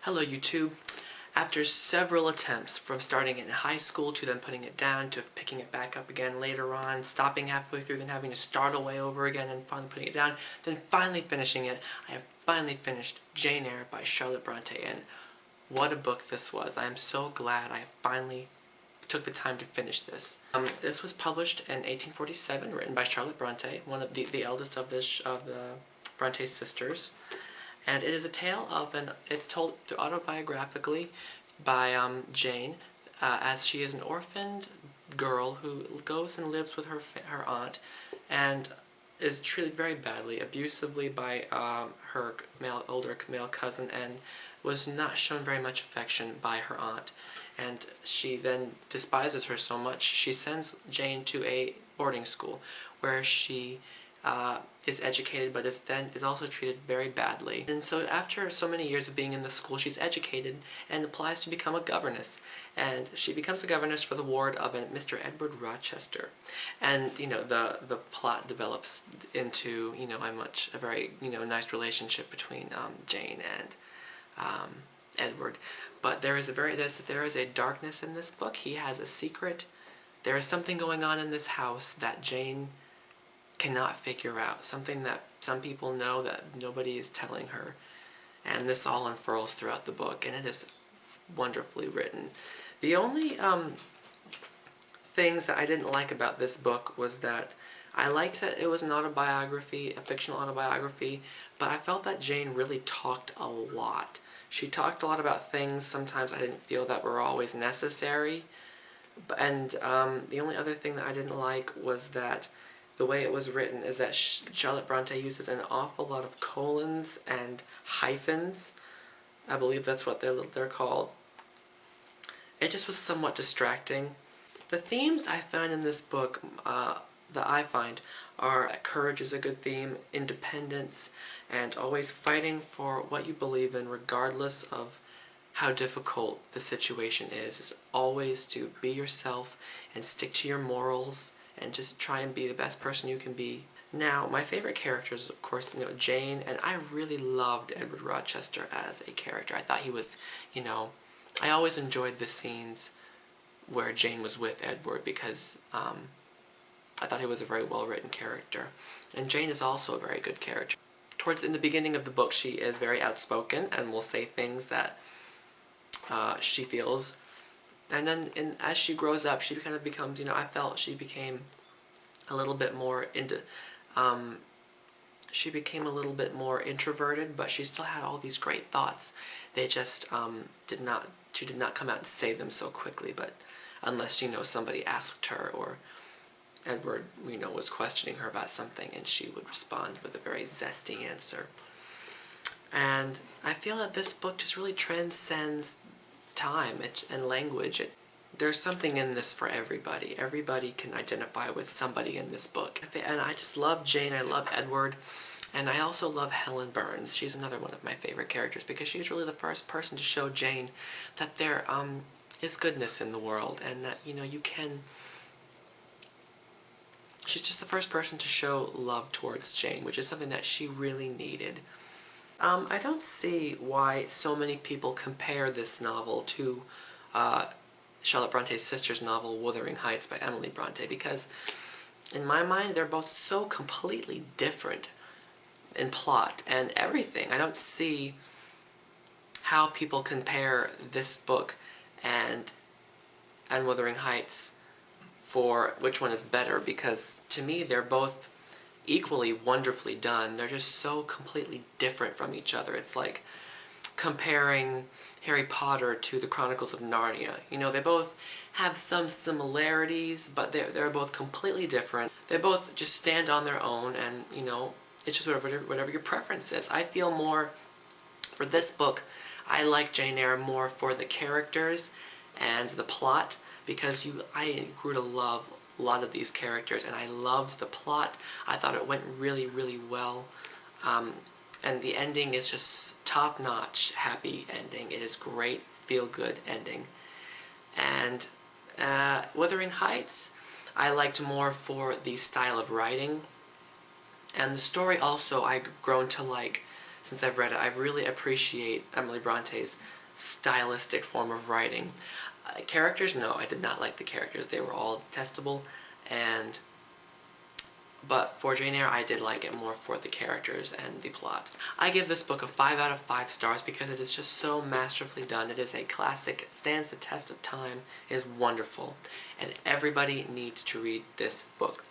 Hello YouTube. After several attempts from starting it in high school to then putting it down to picking it back up again later on, stopping halfway through, then having to start away over again and finally putting it down, then finally finishing it, I have finally finished Jane Eyre by Charlotte Brontë, and what a book this was. I am so glad I finally took the time to finish this. This was published in 1847, written by Charlotte Brontë, one of the eldest of the Brontë sisters. And it is a tale of it's told autobiographically by Jane, as she is an orphaned girl who goes and lives with her aunt and is treated very badly, abusively by her older male cousin, and was not shown very much affection by her aunt. And she then despises her so much, she sends Jane to a boarding school where she is educated, but is also treated very badly. And so after so many years of being in the school, she's educated and applies to become a governess. And she becomes a governess for the ward of Mr. Edward Rochester. And the plot develops into a very nice relationship between Jane and Edward. But there is a darkness in this book. He has a secret. There is something going on in this house that Jane cannot figure out, something that some people know that nobody is telling her, and this all unfurls throughout the book, and it is wonderfully written. The only things that I didn't like about this book was that I liked that it was an autobiography, a fictional autobiography, but I felt that Jane really talked a lot. She talked a lot about things sometimes I didn't feel that were always necessary, and the only other thing that I didn't like was that the way it was written is that Charlotte Brontë uses an awful lot of colons and hyphens. I believe that's what they're called. It just was somewhat distracting. The themes I found in this book, are courage is a good theme, independence, and always fighting for what you believe in regardless of how difficult the situation is always to be yourself and stick to your morals and just try and be the best person you can be. Now, my favorite characters, of course, Jane, and I really loved Edward Rochester as a character. I thought he was, I always enjoyed the scenes where Jane was with Edward because I thought he was a very well-written character. And Jane is also a very good character. In the beginning of the book, she is very outspoken and will say things that she feels. And then as she grows up, she kind of becomes, I felt she became a little bit more introverted, but she still had all these great thoughts. They just she did not come out and say them so quickly, but unless, somebody asked her or Edward, was questioning her about something, and she would respond with a very zesty answer. And I feel that this book just really transcends time and language. There's something in this for everybody. Everybody can identify with somebody in this book. And I just love Jane, I love Edward, and I also love Helen Burns. She's another one of my favorite characters because she's really the first person to show Jane that there is goodness in the world, and that, you can... She's just the first person to show love towards Jane, which is something that she really needed. I don't see why so many people compare this novel to Charlotte Bronte's sister's novel, Wuthering Heights by Emily Brontë, because in my mind they're both so completely different in plot and everything. I don't see how people compare this book and Wuthering Heights for which one is better, because to me they're both equally wonderfully done. They're just so completely different from each other. It's like comparing Harry Potter to the Chronicles of Narnia. They both have some similarities, but they're both completely different. They both just stand on their own, and it's just whatever your preference is. I feel more for this book, I like Jane Eyre more for the characters and the plot, because I grew to love a lot of these characters, and I loved the plot. I thought it went really, really well. And the ending is just top-notch, happy ending. It is great, feel-good ending. And Wuthering Heights, I liked more for the style of writing. And the story also I've grown to like since I've read it, I really appreciate Emily Bronte's stylistic form of writing. Characters, no, I did not like the characters. They were all detestable, but for Jane Eyre, I did like it more for the characters and the plot. I give this book a 5 out of 5 stars because it is just so masterfully done. It is a classic. It stands the test of time. It is wonderful. And everybody needs to read this book.